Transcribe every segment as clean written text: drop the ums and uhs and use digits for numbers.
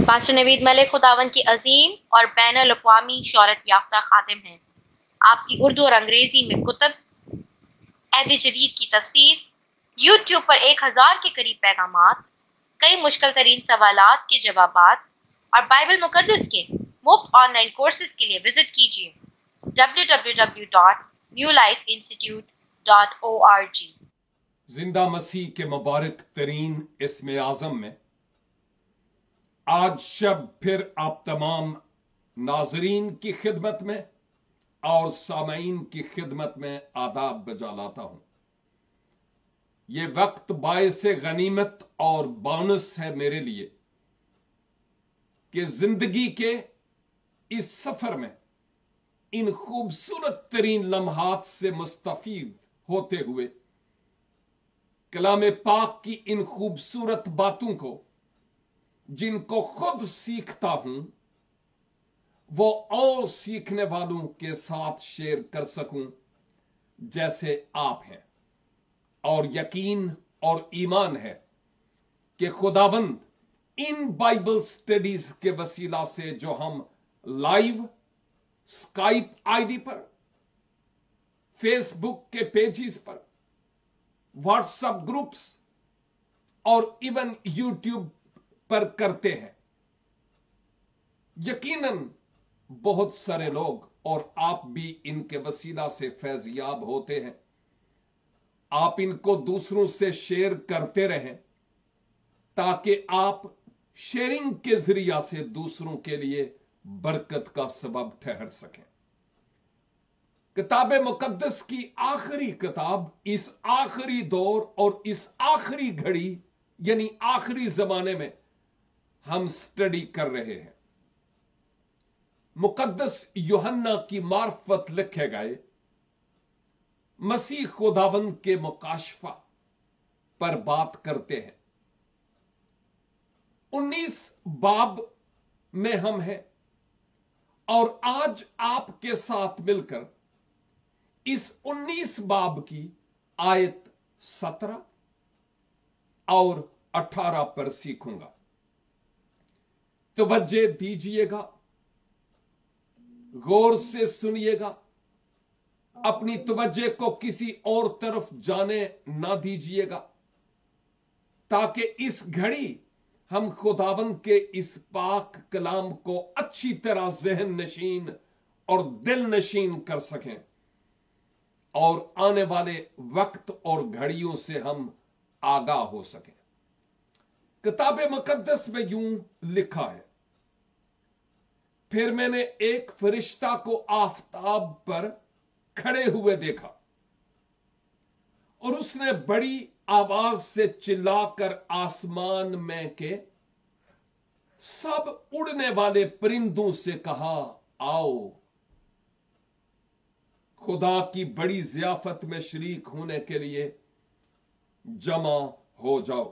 Pastor نوید ملک خداوند کی عظیم اور بین الاقوامی شہرت یافتہ خادم ہیں۔ آپ کی اردو اور انگریزی میں کتب، عہد جدید کی تفسیر، یوٹیوب پر 1000 کے قریب پیغامات، کئی مشکل ترین سوالات کے جوابات اور بائبل مقدس کے مفت آن لائن کورسز کے لیے وزٹ کیجیے www.newlifeinstitute.org۔ زندہ مسیح کے مبارک ترین اسم اعظم میں آج شب پھر آپ تمام ناظرین کی خدمت میں اور سامعین کی خدمت میں آداب بجا لاتا ہوں۔ یہ وقت باعث غنیمت اور بونس ہے میرے لیے کہ زندگی کے اس سفر میں ان خوبصورت ترین لمحات سے مستفید ہوتے ہوئے کلام پاک کی ان خوبصورت باتوں کو جن کو خود سیکھتا ہوں وہ اور سیکھنے والوں کے ساتھ شیئر کر سکوں جیسے آپ ہیں، اور یقین اور ایمان ہے کہ خداوند ان بائبل سٹڈیز کے وسیلہ سے جو ہم لائیو اسکائپ آئی ڈی پر، فیس بک کے پیجز پر، واٹس ایپ گروپس اور ایون یوٹیوب پر کرتے ہیں، یقیناً بہت سارے لوگ اور آپ بھی ان کے وسیلہ سے فیض یاب ہوتے ہیں۔ آپ ان کو دوسروں سے شیئر کرتے رہیں تاکہ آپ شیئرنگ کے ذریعہ سے دوسروں کے لیے برکت کا سبب ٹھہر سکیں۔ کتاب مقدس کی آخری کتاب اس آخری دور اور اس آخری گھڑی یعنی آخری زمانے میں ہم سٹڈی کر رہے ہیں۔ مقدس یوحنا کی معرفت لکھے گئے مسیح خداوند کے مکاشفہ پر بات کرتے ہیں۔ 19 باب میں ہم ہیں اور آج آپ کے ساتھ مل کر اس 19 باب کی آیت 17 اور 18 پر سیکھوں گا۔ توجہ دیجئے گا، غور سے سنیے گا، اپنی توجہ کو کسی اور طرف جانے نہ دیجئے گا تاکہ اس گھڑی ہم خداوند کے اس پاک کلام کو اچھی طرح ذہن نشین اور دل نشین کر سکیں اور آنے والے وقت اور گھڑیوں سے ہم آگاہ ہو سکیں۔ کتاب مقدس میں یوں لکھا ہے، پھر میں نے ایک فرشتہ کو آفتاب پر کھڑے ہوئے دیکھا اور اس نے بڑی آواز سے چلا کر آسمان میں کے سب اڑنے والے پرندوں سے کہا، آؤ خدا کی بڑی ضیافت میں شریک ہونے کے لیے جمع ہو جاؤ،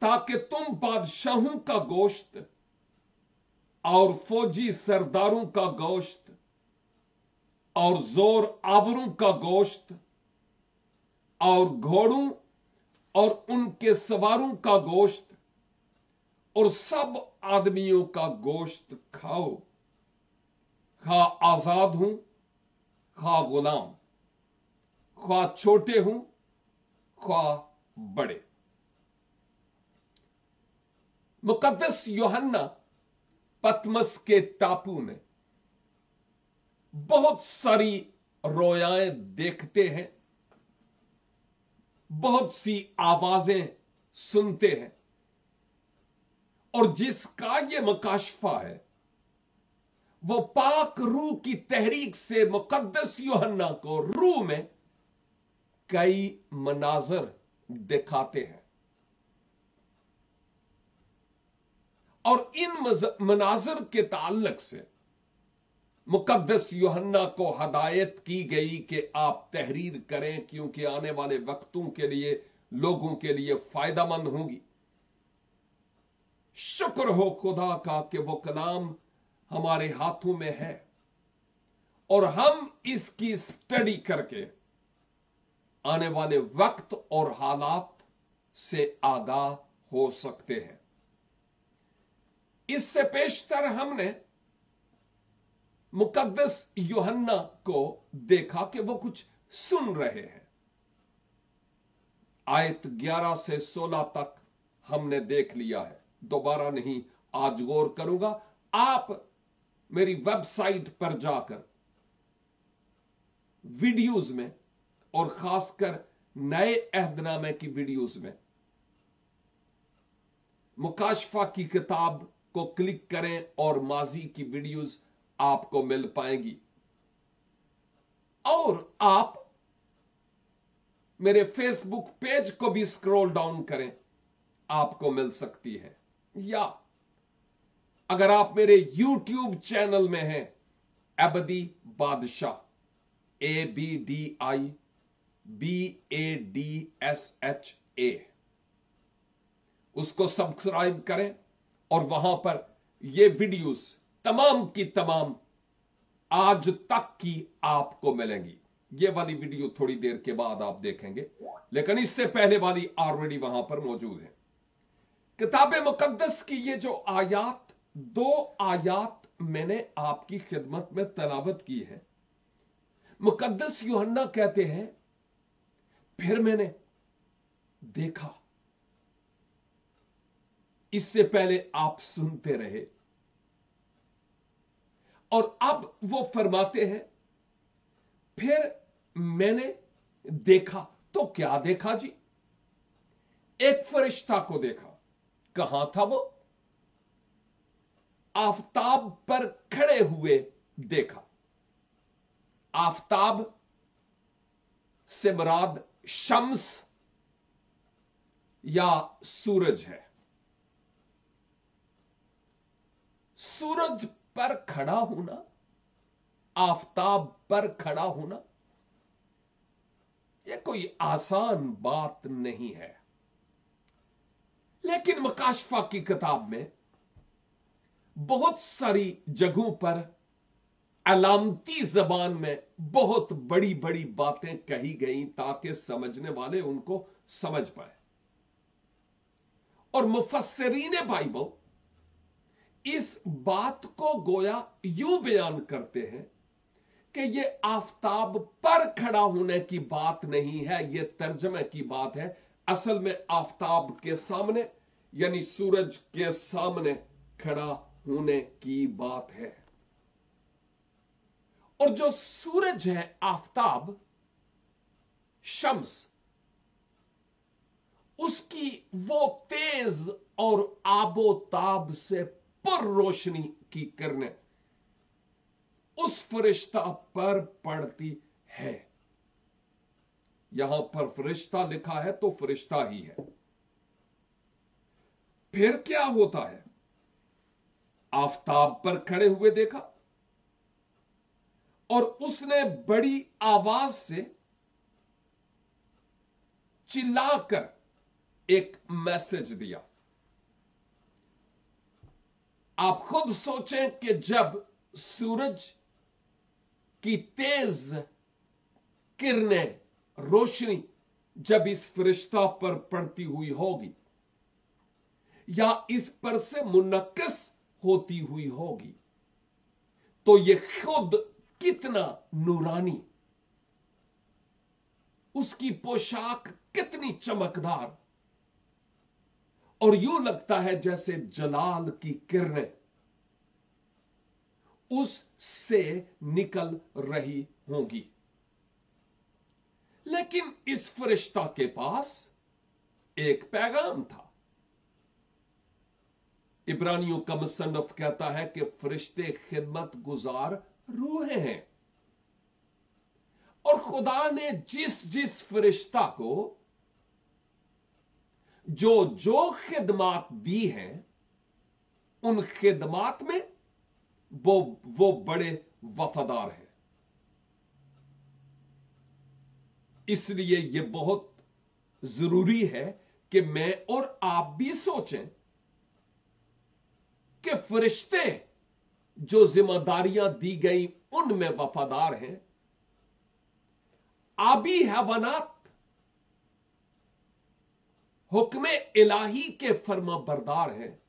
تاکہ تم بادشاہوں کا گوشت اور فوجی سرداروں کا گوشت اور زور آوروں کا گوشت اور گھوڑوں اور ان کے سواروں کا گوشت اور سب آدمیوں کا گوشت کھاؤ، خواہ آزاد ہوں خواہ غلام، خواہ چھوٹے ہوں خواہ بڑے۔ مقدس یوحنا پتمس کے ٹاپو میں بہت ساری رویائیں دیکھتے ہیں، بہت سی آوازیں سنتے ہیں، اور جس کا یہ مکاشفہ ہے وہ پاک روح کی تحریک سے مقدس یوحنا کو روح میں کئی مناظر دکھاتے ہیں، اور ان مناظر کے تعلق سے مقدس یوحنا کو ہدایت کی گئی کہ آپ تحریر کریں کیونکہ آنے والے وقتوں کے لیے لوگوں کے لیے فائدہ مند ہوں گی۔ شکر ہو خدا کا کہ وہ کلام ہمارے ہاتھوں میں ہے اور ہم اس کی سٹڈی کر کے آنے والے وقت اور حالات سے آگاہ ہو سکتے ہیں۔ इससे पेशतर हमने मुकद्दस यूहन्ना को देखा कि वो कुछ सुन रहे हैं। आयत 11 से 16 तक हमने देख लिया है, दोबारा नहीं आज गौर करूंगा। आप मेरी वेबसाइट पर जाकर वीडियोज में और खासकर नए अहदनामे की वीडियोज में मुकाशफा की किताब को क्लिक करें और माजी की वीडियोज आपको मिल पाएंगी। और आप मेरे फेसबुक पेज को भी स्क्रॉल डाउन करें, आपको मिल सकती है। या अगर आप मेरे यूट्यूब चैनल में हैं, अबदी बादशाह, ABDIBADSHA, उसको सब्सक्राइब करें और वहां पर ये वीडियोस तमाम की तमाम आज तक की आपको मिलेंगी। ये वाली वीडियो थोड़ी देर के बाद आप देखेंगे, लेकिन इससे पहले वाली ऑलरेडी वहां पर मौजूद है। किताब मुकद्दस की ये जो आयात, 2 आयात मैंने आपकी खिदमत में तलावत की है। मुकद्दस यूहन्ना कहते हैं, फिर मैंने देखा। इससे पहले आप सुनते रहे और अब वो फरमाते हैं, फिर मैंने देखा। तो क्या देखा जी? एक फरिश्ता को देखा। कहां था वो? आफताब पर खड़े हुए देखा। आफताब से मुराद शम्स या सूरज है। सूरज पर खड़ा होना, आफताब पर खड़ा होना, यह कोई आसान बात नहीं है। लेकिन मुकाशफा की किताब में बहुत सारी जगहों पर अलामती जबान में बहुत बड़ी बड़ी बातें कही गई ताकि समझने वाले उनको समझ पाए। और मुफस्सिरीन बाइबल इस बात को गोया यूं बयान करते हैं कि ये आफताब पर खड़ा होने की बात नहीं है, ये तर्जमे की बात है। असल में आफताब के सामने यानी सूरज के सामने खड़ा होने की बात है। और जो सूरज है, आफताब, शम्स, उसकी वो तेज और आबोताब से पर रोशनी की किरणें उस फरिश्ता पर पड़ती है। यहां पर फरिश्ता लिखा है तो फरिश्ता ही है। फिर क्या होता है? आफताब पर खड़े हुए देखा और उसने बड़ी आवाज से चिल्लाकर एक मैसेज दिया। आप खुद सोचें कि जब सूरज की तेज किरणें, रोशनी जब इस फरिश्ता पर पड़ती हुई होगी या इस पर से मुनक्किस होती हुई होगी, तो ये खुद कितना नूरानी, उसकी पोशाक कितनी चमकदार, और यूं लगता है जैसे जलाल की किरणें उससे निकल रही होंगी। लेकिन इस फरिश्ता के पास एक पैगाम था। इब्रानियों का मुसन्नफ कहता है कि फरिश्ते खिदमत गुजार रूहें हैं, और खुदा ने जिस जिस फरिश्ता को जो जो खिदमात दी हैं, उन खिदमात में वो बड़े वफादार हैं। इसलिए यह बहुत जरूरी है कि मैं और आप भी सोचें कि फरिश्ते जो जिम्मेदारियां दी गई उनमें वफादार हैं, आबी हैवानात हुक्म इलाही के फर्मा बरदार हैं,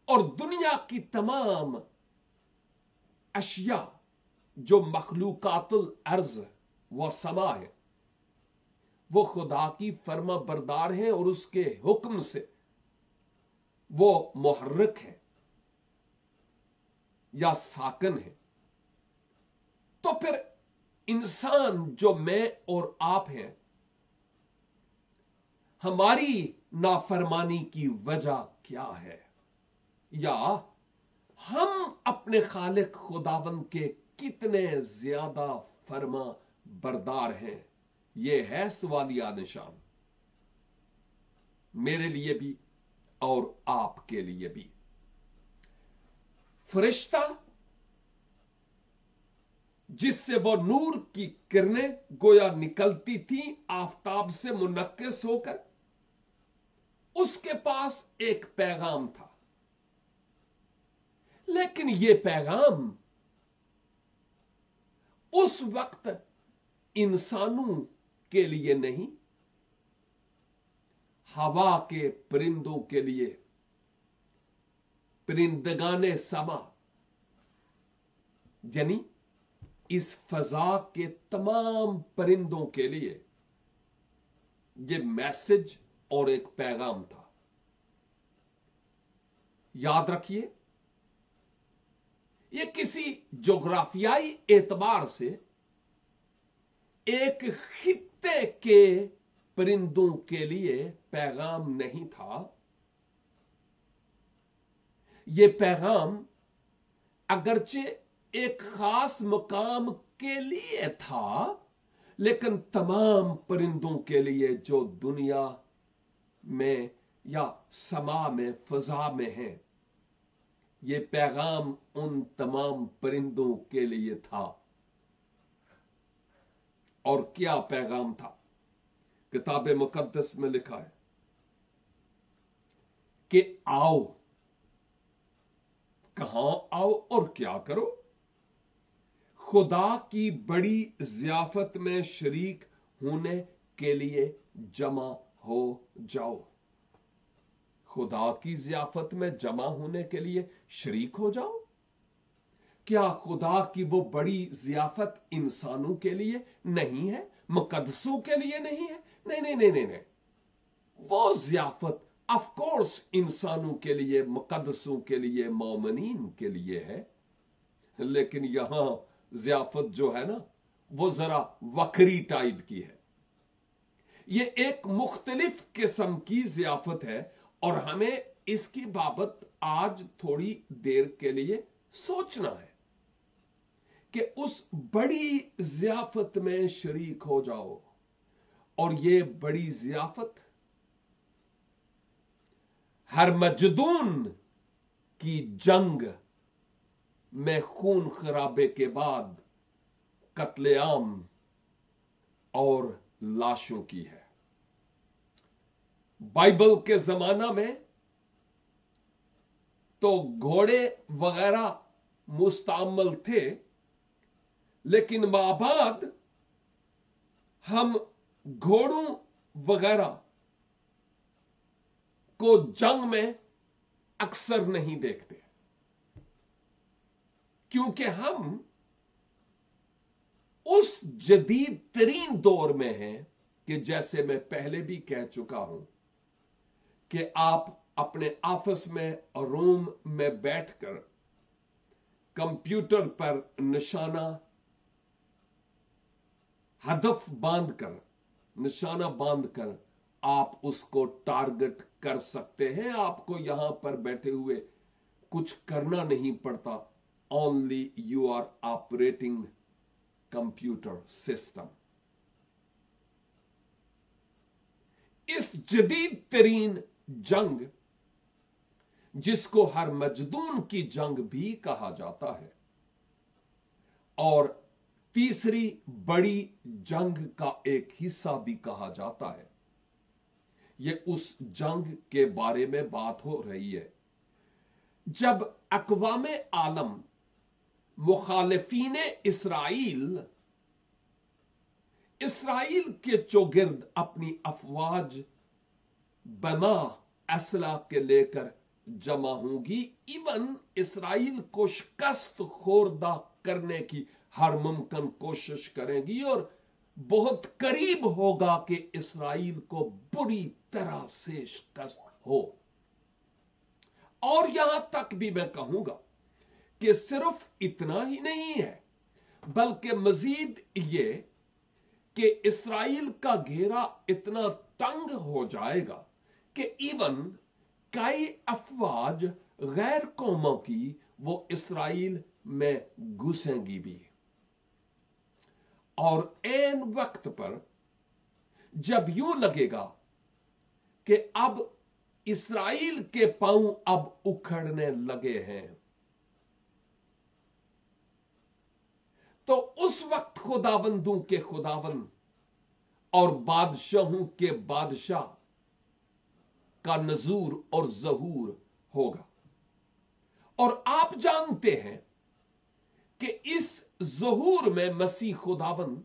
اور دنیا کی تمام اشیاء جو مخلوقات الارض و سما ہے وہ خدا کی فرما بردار ہیں اور اس کے حکم سے وہ محرک ہے یا ساکن ہے. تو پھر انسان جو میں اور آپ ہیں ہماری نافرمانی کی وجہ کیا ہے؟ یا ہم اپنے خالق خداوند کے کتنے زیادہ فرما بردار ہیں؟ یہ ہے سوالیہ نشان میرے لیے بھی اور آپ کے لیے بھی. فرشتہ جس سے وہ نور کی کرنیں گویا نکلتی تھیں آفتاب سے منعکس ہو کر، اس کے پاس ایک پیغام تھا، لیکن یہ پیغام اس وقت انسانوں کے لیے نہیں، ہوا کے پرندوں کے لیے، پرندگان سما یعنی اس فضا کے تمام پرندوں کے لیے یہ میسج اور ایک پیغام تھا. یاد رکھیے یہ کسی جغرافیائی اعتبار سے ایک خطے کے پرندوں کے لیے پیغام نہیں تھا. یہ پیغام اگرچہ ایک خاص مقام کے لیے تھا لیکن تمام پرندوں کے لیے جو دنیا میں یا سما میں فضا میں ہیں، یہ پیغام ان تمام پرندوں کے لیے تھا. اور کیا پیغام تھا؟ کتاب مقدس میں لکھا ہے کہ آؤ. کہاں آؤ اور کیا کرو؟ خدا کی بڑی ضیافت میں شریک ہونے کے لیے جمع ہو جاؤ. خدا کی ضیافت میں جمع ہونے کے لیے شریک ہو جاؤ. کیا خدا کی وہ بڑی ضیافت انسانوں کے لیے نہیں ہے، مقدسوں کے لیے نہیں ہے؟ نہیں نہیں نہیں نہیں نہیں. وہ ضیافت آف کورس انسانوں کے لیے، مقدسوں کے لیے، مومنین کے لیے ہے، لیکن یہاں ضیافت جو ہے نا وہ ذرا وکری ٹائپ کی ہے. یہ ایک مختلف قسم کی ضیافت ہے اور ہمیں اس کی بابت آج تھوڑی دیر کے لیے سوچنا ہے کہ اس بڑی ضیافت میں شریک ہو جاؤ. اور یہ بڑی ضیافت ہرمجدون کی جنگ میں خون خرابے کے بعد قتل عام اور لاشوں کی ہے. بائبل کے زمانہ میں تو گھوڑے وغیرہ مستعمل تھے، لیکن بعد ہم گھوڑوں وغیرہ کو جنگ میں اکثر نہیں دیکھتے، کیونکہ ہم اس جدید ترین دور میں ہیں کہ جیسے میں پہلے بھی کہہ چکا ہوں کہ آپ اپنے آفس میں روم میں بیٹھ کر کمپیوٹر پر نشانہ ہدف باندھ کر، نشانہ باندھ کر آپ اس کو ٹارگٹ کر سکتے ہیں. آپ کو یہاں پر بیٹھے ہوئے کچھ کرنا نہیں پڑتا. only you are operating computer system. اس جدید ترین جنگ جس کو ہرمجدون کی جنگ بھی کہا جاتا ہے اور تیسری بڑی جنگ کا ایک حصہ بھی کہا جاتا ہے، یہ اس جنگ کے بارے میں بات ہو رہی ہے جب اقوام عالم مخالفین اسرائیل کے چوگرد اپنی افواج بما اسلحہ کے لے کر जमा होंगी। इवन इसराइल को शिकस्त खोरदा करने की हर मुमकिन कोशिश करेंगी और बहुत करीब होगा कि इसराइल को बुरी तरह से शिकस्त हो। और यहां तक भी मैं कहूंगा कि सिर्फ इतना ही नहीं है, बल्कि मजीद ये कि इसराइल का घेरा इतना तंग हो जाएगा कि इवन कई अफवाज गैर कौमों की वो इसराइल में घुसेंगी भी। और ऐन वक्त पर जब यूं लगेगा कि अब इसराइल के पांव अब उखड़ने लगे हैं, तो उस वक्त खुदाबंदों के खुदाबंद और बादशाहों के बादशाह का नजूर और जहूर होगा। और आप जानते हैं कि इस जहूर में मसीह खुदाबंद,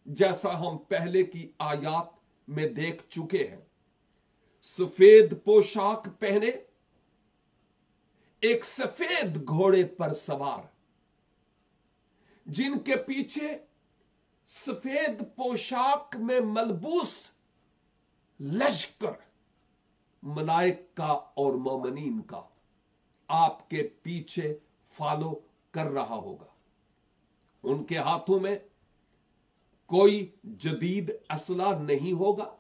जैसा हम पहले की आयात में देख चुके हैं, सफेद पोशाक पहने, एक सफेद घोड़े पर सवार, जिनके पीछे सफेद पोशाक में मलबूस लश्कर मलाइका और मोमिनीन का आपके पीछे फॉलो कर रहा होगा। उनके हाथों में कोई जदीद असला नहीं होगा,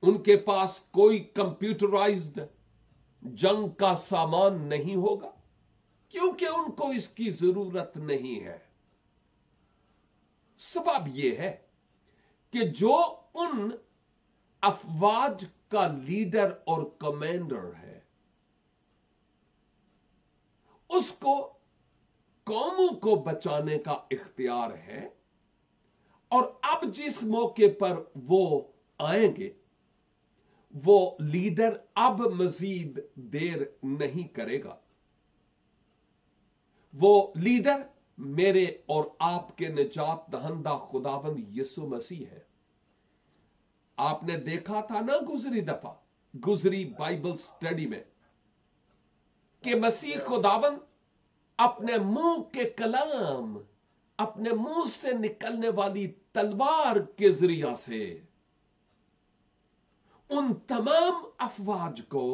उनके पास कोई कंप्यूटराइज्ड जंग का सामान नहीं होगा, क्योंकि उनको इसकी जरूरत नहीं है। सबब यह है कि जो उन अफवाज का लीडर और कमांडर है, उसको कौमों को बचाने का इख्तियार है। और अब जिस मौके पर वो आएंगे, वो लीडर अब मजीद देर नहीं करेगा। वो लीडर मेरे और आपके निजात दहंदा खुदाबंद यीशु मसीह है। आपने देखा था ना गुजरी बाइबल स्टडी में कि मसीह खुदाबंद अपने मुंह के कलाम, अपने मुंह से निकलने वाली तलवार के जरिया से उन तमाम अफवाज को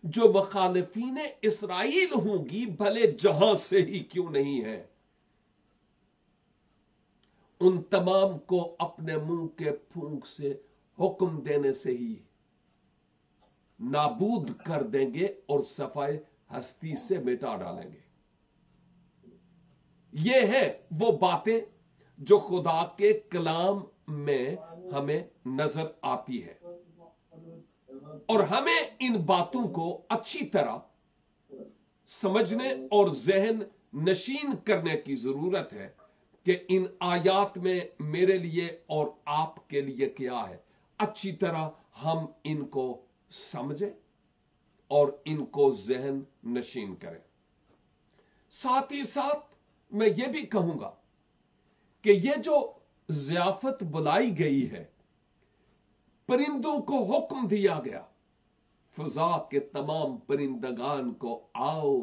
जो मुखालिफीन इसराइल होंगी, भले जहां से ही क्यों नहीं है, उन तमाम को अपने मुंह के फूंक से, हुक्म देने से ही नाबूद कर देंगे और सफाई हस्ती से मिटा डालेंगे। ये है वो बातें जो खुदा के कलाम में हमें नजर आती है, और हमें इन बातों को अच्छी तरह समझने और जहन नशीन करने की जरूरत है कि इन आयात में मेरे लिए और आपके लिए क्या है। अच्छी तरह हम इनको समझें और इनको जहन नशीन करें। साथ ही साथ मैं ये भी कहूंगा कि ये जो ज़ियाफत बुलाई गई है, परिंदों को हुक्म दिया गया, फजा के तमाम परिंदगान को आओ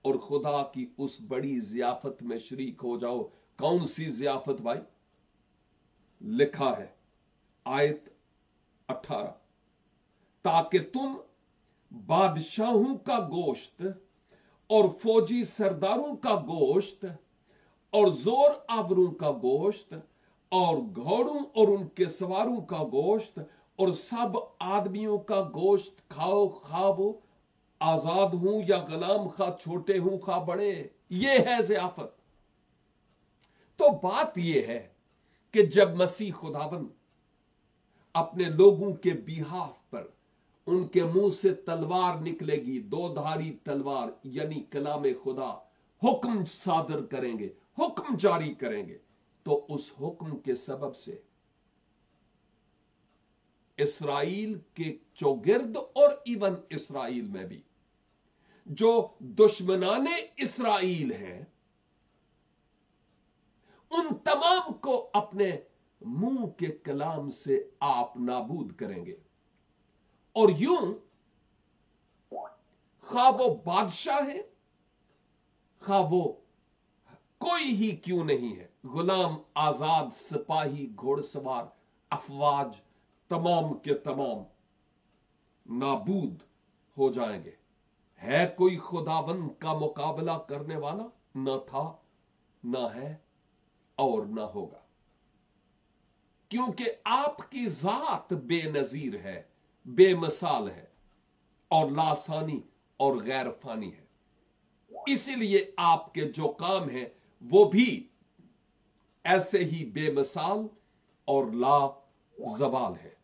और खुदा की उस बड़ी ज़ियाफत में शरीक हो जाओ। कौन सी ज़ियाफत भाई? लिखा है आयत 18, ताकि तुम बादशाहों का गोश्त और फौजी सरदारों का गोश्त और जोर आवरों का गोश्त और घोड़ों और उनके सवारों का गोश्त और सब आदमियों का गोश्त खाओ, खा वो आजाद हूं या गुलाम, खा छोटे हूं खा बड़े। ये है ज़ियाफत। तो बात यह है कि जब मसीह खुदाबंद अपने लोगों के बिहाफ पर, उनके मुंह से तलवार निकलेगी, दो धारी तलवार यानी कलाम खुदा, हुक्म सादर करेंगे, हुक्म जारी करेंगे, तो उस हुक्म के सबब से इसराइल के चौगिर्द और इवन इसराइल में भी जो दुश्मनाने इसराइल हैं, उन तमाम को अपने मुंह के कलाम से आप नाबूद करेंगे। और यूं खा वो बादशाह है, खा वो कोई ही क्यों नहीं है, गुलाम, आजाद, सिपाही, घोड़सवार, अफवाज, तमाम के तमाम नाबूद हो जाएंगे। है कोई खुदावंद का मुकाबला करने वाला? न था, न है और न होगा, क्योंकि आपकी जात बेनजीर है, बेमिसाल है और लासानी और गैर फानी है। इसीलिए आपके जो काम है वो भी ऐसे ही बेमिसाल और ला जवाल है।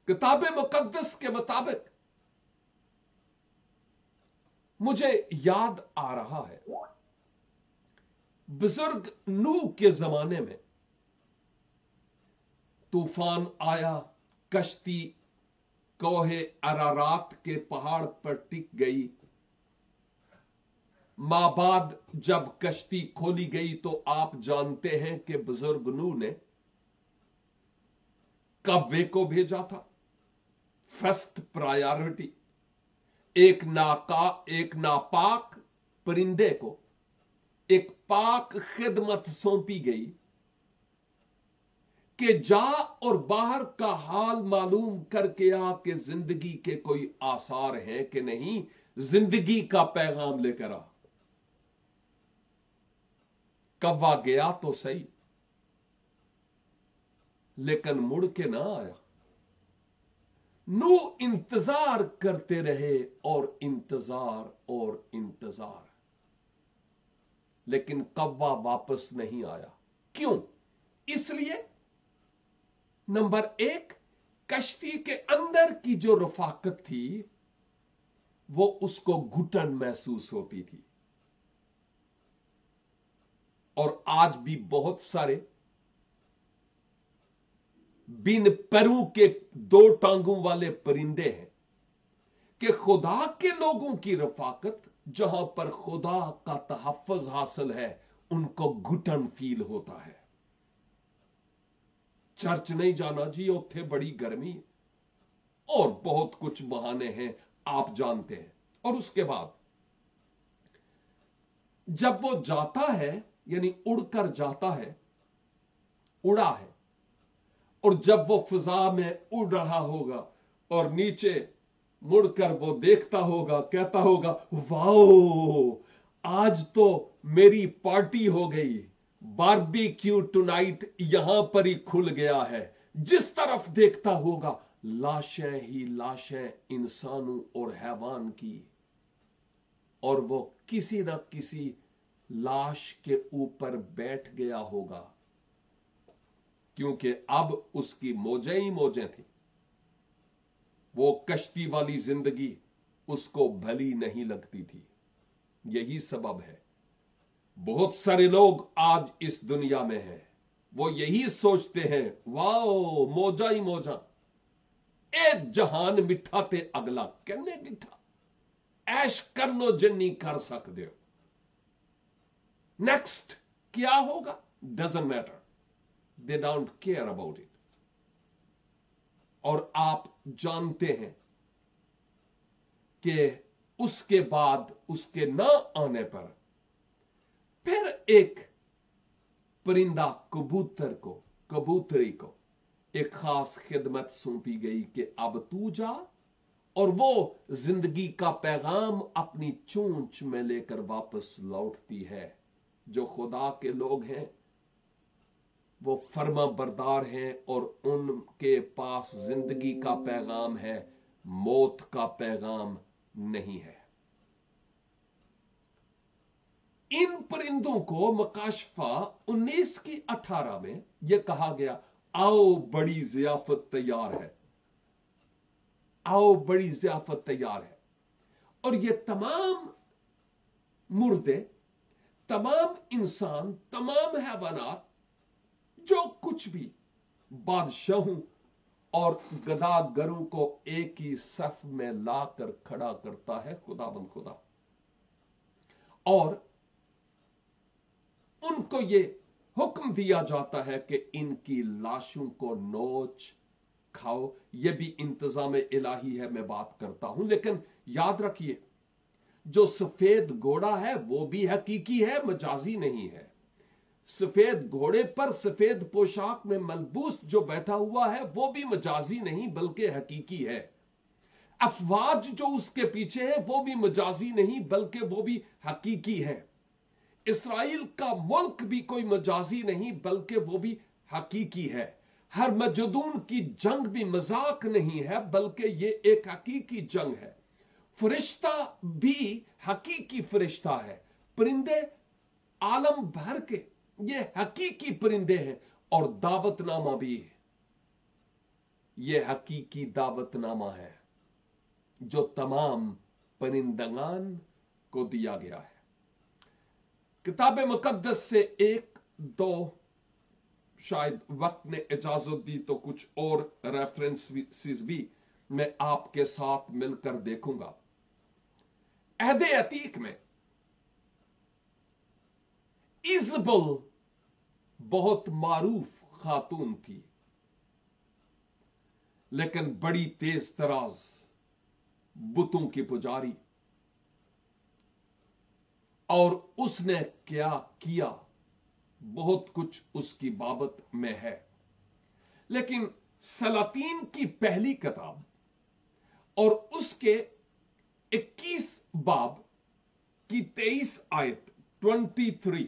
किताब मुकद्दस के मुताबिक मुझे याद आ रहा है, बुजुर्ग नूह के जमाने में तूफान आया, कश्ती कोहे अरारात के पहाड़ पर टिक गई। माबाद जब कश्ती खोली गई तो आप जानते हैं कि बुजुर्ग नूह ने कव्वे को भेजा था। फर्स्ट प्रायोरिटी, एक नापाक परिंदे को एक पाक खिदमत सौंपी गई कि जा और बाहर का हाल मालूम करके आ कि जिंदगी के कोई आसार हैं कि नहीं, जिंदगी का पैगाम लेकर आ। कव्वा गया तो सही, लेकिन मुड़ के ना आया। नूह इंतजार करते रहे और इंतजार, लेकिन कव्वा वापस नहीं आया। क्यों? इसलिए नंबर एक, कश्ती के अंदर की जो रफाकत थी वो उसको घुटन महसूस होती थी। और आज भी बहुत सारे बिन परों के दो टांगों वाले परिंदे हैं कि खुदा के लोगों की रफाकत, जहां पर खुदा का तहफ्फुज हासिल है, उनको घुटन फील होता है। चर्च नहीं जाना जी, उत्थे बड़ी गर्मी और बहुत कुछ बहाने हैं, आप जानते हैं। और उसके बाद जब वो जाता है, यानी उड़कर जाता है, उड़ा है, और जब वो फिजा में उड़ रहा होगा और नीचे मुड़कर वो देखता होगा, कहता होगा वाओ, आज तो मेरी पार्टी हो गई, बारबेक्यू टुनाइट यहां पर ही खुल गया है। जिस तरफ देखता होगा लाशें ही लाशें इंसानों और हैवान की, और वो किसी न किसी लाश के ऊपर बैठ गया होगा, क्योंकि अब उसकी मौजें ही मौजें थी। वो कश्ती वाली जिंदगी उसको भली नहीं लगती थी। यही सबब है बहुत सारे लोग आज इस दुनिया में हैं, वो यही सोचते हैं वाओ मौजा ही मौजा, ए जहान मिठा ते अगला कहने डिठा, ऐश करनो जिन्नी कर सकते हो, नेक्स्ट क्या होगा doesn't matter, they don't care about it. और आप जानते हैं कि उसके बाद उसके न आने पर फिर एक परिंदा कबूतरी को एक खास खिदमत सौंपी गई कि अब तू जा और वो जिंदगी का पैगाम अपनी चोंच में लेकर वापस लौटती है। जो खुदा के लोग हैं वो फर्मा बरदार हैं और उनके पास जिंदगी का पैगाम है, मौत का पैगाम नहीं है। इन परिंदों को मकाशफा 19:18 में यह कहा गया, आओ बड़ी जियाफत तैयार है, आओ बड़ी जियाफत तैयार है। और ये तमाम मुर्दे, तमाम इंसान, तमाम हैवानात, जो कुछ भी बादशाहों और गदागरों को एक ही सफ में लाकर खड़ा करता है खुदाबंद खुदा, और उनको ये हुक्म दिया जाता है कि इनकी लाशों को नोच खाओ। ये भी इंतजाम इलाही है, मैं बात करता हूं। लेकिन याद रखिए जो सफेद घोड़ा है वो भी हकीकी है, मजाजी नहीं है। सफेद घोड़े पर सफेद पोशाक में मलबूस जो बैठा हुआ है वो भी मजाजी नहीं बल्कि हकीकी है। अफवाज जो उसके पीछे है वो भी मजाजी नहीं बल्कि वो भी हकीकी है। इसराइल का मुल्क भी कोई मजाजी नहीं बल्कि वो भी हकीकी है। हर मजदून की जंग भी मजाक नहीं है बल्कि ये एक हकीकी जंग है। फरिश्ता भी हकीकी फरिश्ता है। परिंदे आलम भर के ये हकीकी परिंदे हैं, और दावतनामा भी ये हकीकी दावतनामा है जो तमाम परिंदगान को दिया गया है। किताब मुकद्दस से एक दो, शायद वक्त ने इजाजत दी तो कुछ और रेफरेंसेस भी मैं आपके साथ मिलकर देखूंगा। अहदे अतीक में इजबल बहुत मारूफ खातून थी, लेकिन बड़ी तेज तराज बुतों की पुजारी, और उसने क्या किया बहुत कुछ उसकी बाबत में है। लेकिन सलातीन की पहली किताब और उसके 21 बाब की 23 आयत 23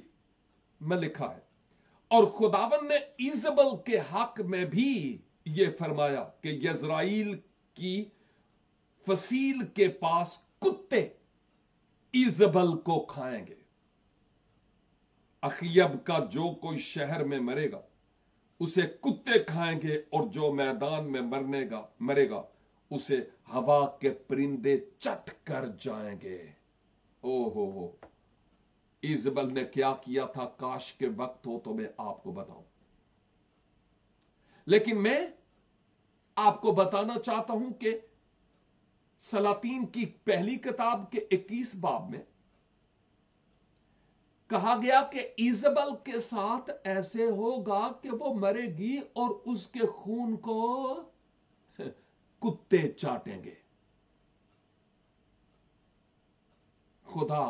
में लिखा है, और खुदावन ने इजबल के हक में भी यह फरमाया कि यज़राइल की फसील के पास कुत्ते इजबल को खाएंगे। अखियब का जो कोई शहर में मरेगा उसे कुत्ते खाएंगे, और जो मैदान में मरेगा उसे हवा के परिंदे चट कर जाएंगे। हो इजबल ने क्या किया था, काश के वक्त हो तो मैं आपको बताऊं। लेकिन मैं आपको बताना चाहता हूं कि सलातीन की पहली किताब के 21 बाब में कहा गया कि इजबल के साथ ऐसे होगा कि वो मरेगी और उसके खून को कुत्ते चाटेंगे। खुदा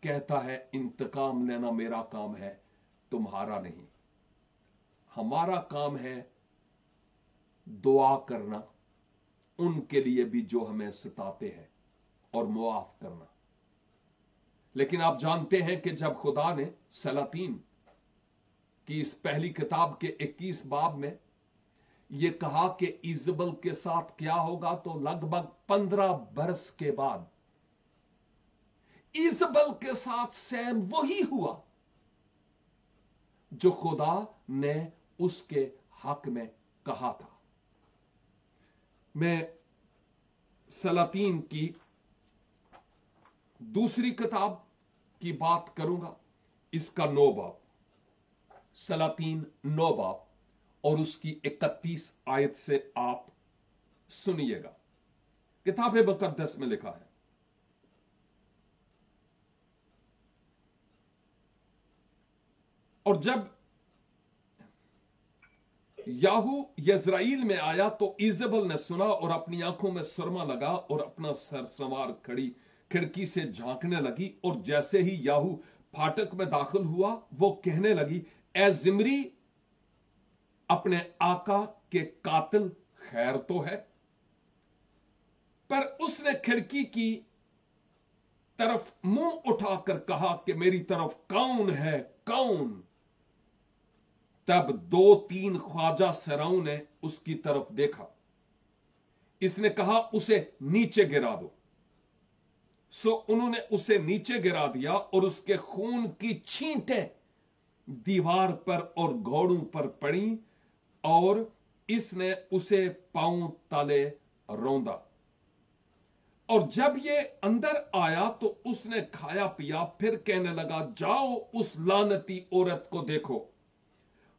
कहता है इंतकाम लेना मेरा काम है, तुम्हारा नहीं। हमारा काम है दुआ करना उनके लिए भी जो हमें सताते हैं और मुआफ करना। लेकिन आप जानते हैं कि जब खुदा ने सलातीन की इस पहली किताब के 21 बाब में यह कहा कि इजबल के साथ क्या होगा, तो लगभग 15 बरस के बाद इजबल के साथ सेम वही हुआ जो खुदा ने उसके हक में कहा था। मैं सलातीन की दूसरी किताब की बात करूंगा, इसका 9 बाब, सलातीन 9 बाब और उसकी 31 आयत से आप सुनिएगा। किताब मुकद्दस में लिखा है, और जब याहू यज़राइल में आया तो इजबल ने सुना और अपनी आंखों में सुरमा लगा और अपना सर संवार खिड़की से झांकने लगी। और जैसे ही याहू फाटक में दाखिल हुआ वो कहने लगी, ए जिमरी, अपने आका के कातिल खैर तो है। पर उसने खिड़की की तरफ मुंह उठाकर कहा कि मेरी तरफ कौन है, कौन? तब 2-3 ख्वाजा सराओं ने उसकी तरफ देखा। इसने कहा उसे नीचे गिरा दो। सो उन्होंने उसे नीचे गिरा दिया और उसके खून की छींटें दीवार पर और घोड़ों पर पड़ी, और इसने उसे पांव तले रौंदा। और जब ये अंदर आया तो उसने खाया पिया, फिर कहने लगा, जाओ उस लानती औरत को देखो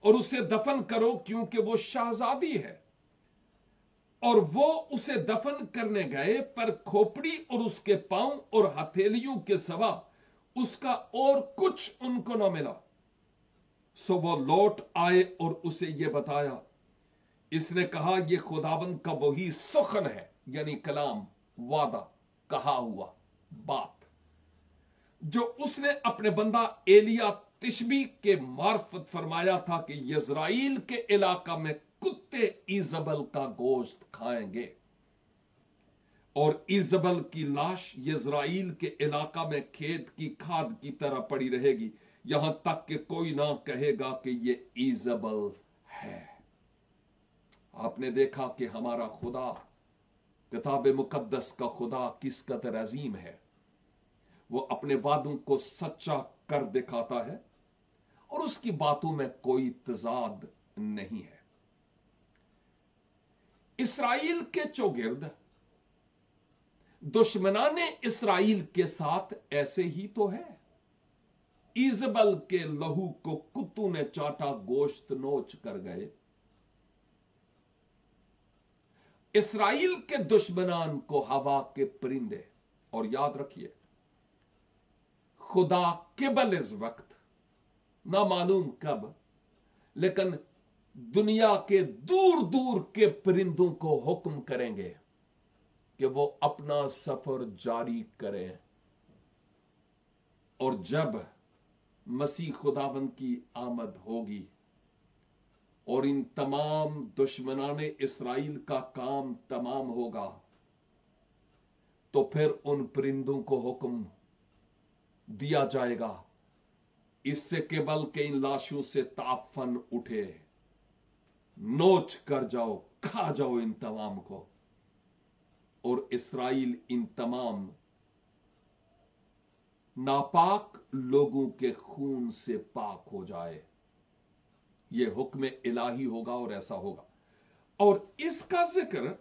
और उसे दफन करो, क्योंकि वो शहजादी है। और वो उसे दफन करने गए, पर खोपड़ी और उसके पांव और हथेलियों के सिवा उसका और कुछ उनको न मिला। सो वो लौट आए और उसे ये बताया। इसने कहा, यह खुदाबंद का वही सुखन है, यानी कलाम, वादा, कहा हुआ, बात जो उसने अपने बंदा एलिया तिशबी के मार्फत फरमाया था कि यज़राइल के इलाका में कुत्ते ईजबल का गोश्त खाएंगे और ईजबल की लाश यज़राइल के इलाका में खेत की खाद की तरह पड़ी रहेगी, यहां तक कि कोई ना कहेगा कि ये ईजबल है। आपने देखा कि हमारा खुदा, किताब मुकद्दस का खुदा किस कदर अजीम है। वो अपने वादों को सच्चा कर दिखाता है और उसकी बातों में कोई तजाद नहीं है। इसराइल के चौगिर्द दुश्मनाने इसराइल के साथ ऐसे ही तो है। ईजबल के लहू को कुत्तों ने चाटा, गोश्त नोच कर गए। इसराइल के दुश्मनान को हवा के परिंदे, और याद रखिए खुदा केबल इस वक्त ना मालूम कब, लेकिन दुनिया के दूर दूर के परिंदों को हुक्म करेंगे कि वो अपना सफर जारी करें। और जब मसीह खुदावंद की आमद होगी और इन तमाम दुश्मनाने इसराइल का काम तमाम होगा, तो फिर उन परिंदों को हुक्म दिया जाएगा, इससे केवल के इन लाशों से ताफन उठे, नोच कर जाओ, खा जाओ इन तमाम को, और इसराइल इन तमाम नापाक लोगों के खून से पाक हो जाए। यह हुक्म इलाही होगा और ऐसा होगा। और इसका जिक्र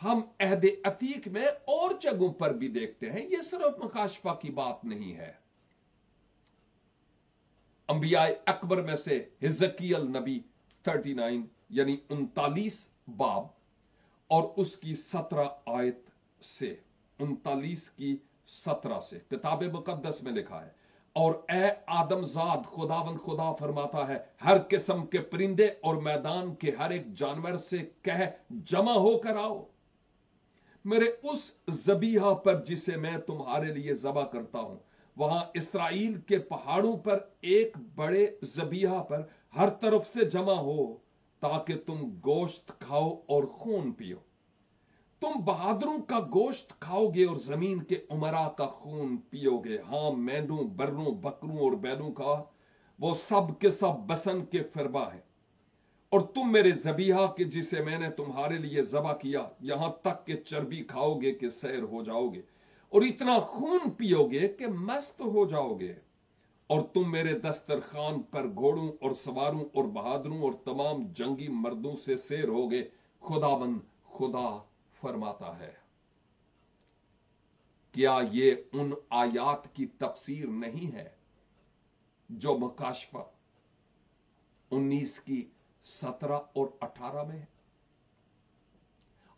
हम अहद अतीक में और जगहों पर भी देखते हैं। यह सिर्फ मकाशफा की बात नहीं है। अंबिया अकबर में से हिजकियल नबी 39 यानी 39 बाब और उसकी 17 आयत से 39 की 17 से किताब मुकद्दस में लिखा है, और ए आदमजाद, खुदावंद खुदा फरमाता है, हर किस्म के परिंदे और मैदान के हर एक जानवर से कह, जमा होकर आओ मेरे उस ज़बीहा पर जिसे मैं तुम्हारे लिए ज़बा करता हूं। वहां इसराइल के पहाड़ों पर एक बड़े ज़बीहा पर हर तरफ से जमा हो, ताकि तुम गोश्त खाओ और खून पियो। तुम बहादुरों का गोश्त खाओगे और जमीन के उमरा का खून पियोगे। हां, मेंढों, बर्रों, बकरों और बैलों का, वो सब के सब बसन के फिरबा है। और तुम मेरे ज़बीहा के जिसे मैंने तुम्हारे लिए ज़बा किया, यहां तक कि चर्बी खाओगे कि सैर हो जाओगे, और इतना खून पियोगे कि मस्त हो जाओगे। और तुम मेरे दस्तरखान पर घोड़ों और सवारों और बहादुरों और तमाम जंगी मर्दों से सैर होगे। खुदावंद खुदा फरमाता है। क्या ये उन आयात की तफसीर नहीं है जो मकाशफा 19 की 17 और 18 में है?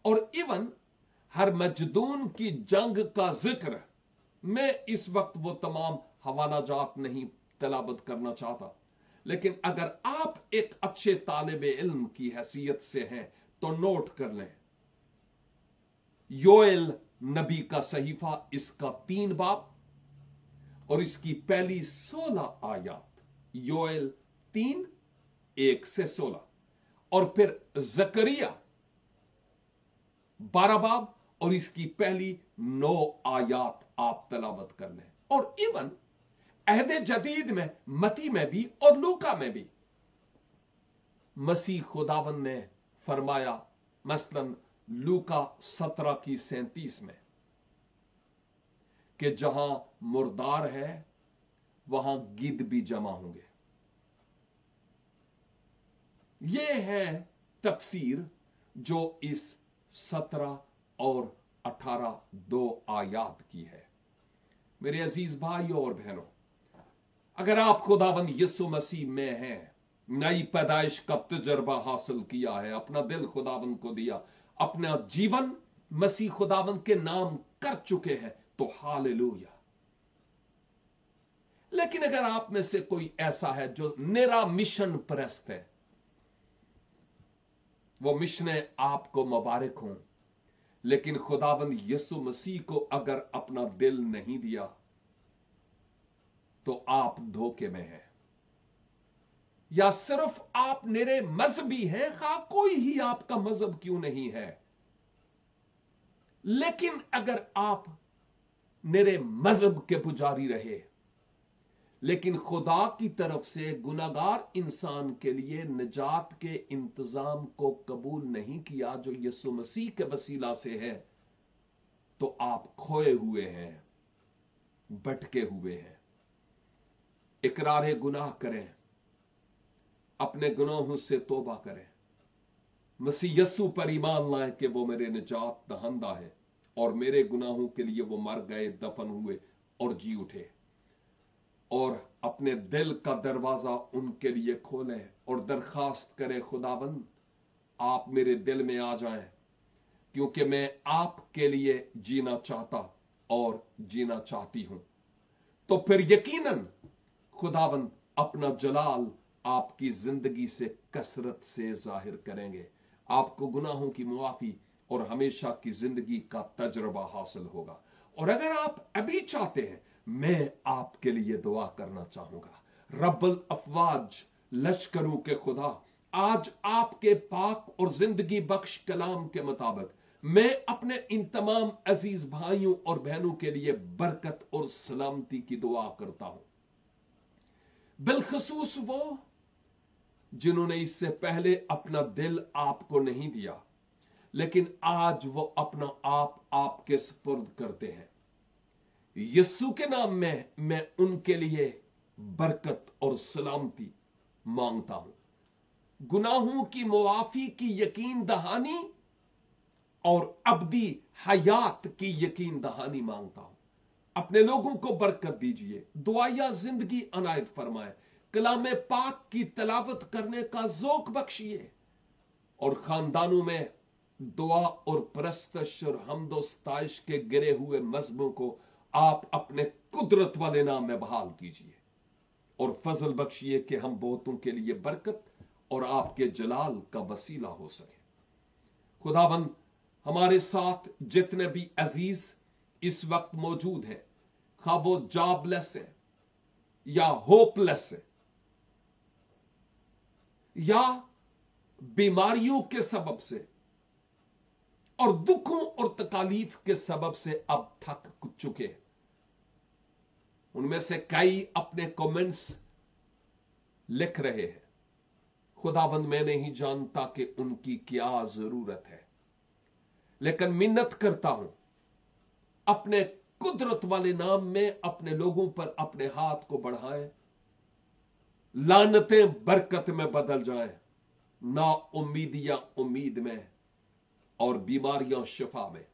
और इवन हर मजदून की जंग का जिक्र, मैं इस वक्त वो तमाम हवाला जात नहीं तलावत करना चाहता, लेकिन अगर आप एक अच्छे तालिबे इल्म की हैसियत से हैं तो नोट कर लें। योएल नबी का सहीफा, इसका 3 बाब और इसकी पहली 16 आयात। योएल 3 1 से 16, और फिर जकरिया 12 बाब और इसकी पहली 9 आयात आप तलावत कर लें। और इवन अहद जदीद में मती में भी और लूका में भी मसीह खुदावन ने फरमाया, मसलन लूका 17 की 37 में, कि जहां मुर्दार है वहां गिद्ध भी जमा होंगे। यह है तफसीर जो इस 17 और 18 2 आयात की है। मेरे अजीज भाइयों और बहनों, अगर आप खुदावंद यीशु मसीह में हैं, नई पैदाइश का तजर्बा हासिल किया है, अपना दिल खुदावंद को दिया, अपना जीवन मसीह खुदावंद के नाम कर चुके हैं, तो हालेलुया। लेकिन अगर आप में से कोई ऐसा है जो निरा मिशन परस्त है, वो मिशन आपको मुबारक हो, लेकिन खुदावंद यीशु मसीह को अगर अपना दिल नहीं दिया तो आप धोखे में हैं। या सिर्फ आप निरे मजहबी हैं, खा कोई ही आपका मजहब क्यों नहीं है, लेकिन अगर आप निरे मजहब के पुजारी रहे लेकिन खुदा की तरफ से गुनाहगार इंसान के लिए निजात के इंतजाम को कबूल नहीं किया जो यीशु मसीह के वसीला से है, तो आप खोए हुए हैं, भटके हुए हैं। इकरार गुनाह करें, अपने गुनाहों से तौबा करें, मसीह यीशु पर ईमान लाएं कि वो मेरे निजात दहंदा है और मेरे गुनाहों के लिए वो मर गए, दफन हुए और जी उठे, और अपने दिल का दरवाजा उनके लिए खोलें और दरखास्त करें, खुदाबंद आप मेरे दिल में आ जाएं, क्योंकि मैं आपके लिए जीना चाहता और जीना चाहती हूं। तो फिर यकीनन खुदाबंद अपना जलाल आपकी जिंदगी से कसरत से जाहिर करेंगे, आपको गुनाहों की मुआफी और हमेशा की जिंदगी का तजर्बा हासिल होगा। और अगर आप अभी चाहते हैं, मैं आपके लिए दुआ करना चाहूंगा। रब्बुल अफवाज लश्करों के खुदा, आज आपके पाक और जिंदगी बख्श कलाम के मुताबिक मैं अपने इन तमाम अजीज भाइयों और बहनों के लिए बरकत और सलामती की दुआ करता हूं। बिलखसूस वो जिन्होंने इससे पहले अपना दिल आपको नहीं दिया, लेकिन आज वो अपना आप आपके सुपुर्द करते हैं। यीशु के नाम में मैं उनके लिए बरकत और सलामती मांगता हूं, गुनाहों की मुआफी की यकीन दहानी और अब्दी हयात की यकीन दहानी मांगता हूं। अपने लोगों को बरकत दीजिए, दुआया जिंदगी अनायत फरमाए, कलाम पाक की तलावत करने का ज़ौक बख्शिए, और खानदानों में दुआ और परस्तश और हमदो सताइश के गिरे हुए मजहबों को आप अपने कुदरत वाले नाम में बहाल कीजिए, और फजल बख्शिए कि हम बहुतों के लिए बरकत और आपके जलाल का वसीला हो सके। खुदाबंद हमारे साथ जितने भी अजीज इस वक्त मौजूद हैं, खा वो जॉबलेस है या होपलेस है या बीमारियों के सबब से और दुखों और तकालीफ के सबब से अब थक चुके हैं, उनमें से कई अपने कमेंट्स लिख रहे हैं। खुदाबंद मैं नहीं जानता कि उनकी क्या जरूरत है, लेकिन मिन्नत करता हूं, अपने कुदरत वाले नाम में अपने लोगों पर अपने हाथ को बढ़ाएं, लानतें बरकत में बदल जाएं, ना उम्मीदियां उम्मीद में और बीमारियां शिफा में।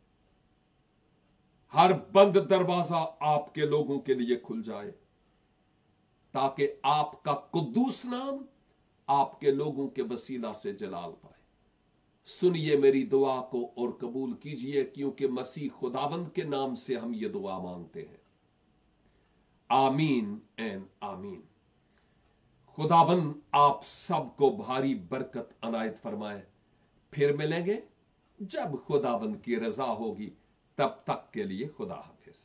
हर बंद दरवाजा आपके लोगों के लिए खुल जाए, ताकि आपका कुद्दूस नाम आपके लोगों के वसीला से जलाल पाए। सुनिए मेरी दुआ को और कबूल कीजिए, क्योंकि मसीह खुदावंद के नाम से हम ये दुआ मांगते हैं। आमीन एन आमीन। खुदावंद आप सबको भारी बरकत अनायत फरमाए। फिर मिलेंगे जब खुदावंद की रजा होगी, तब तक के लिए खुदा हाफिज।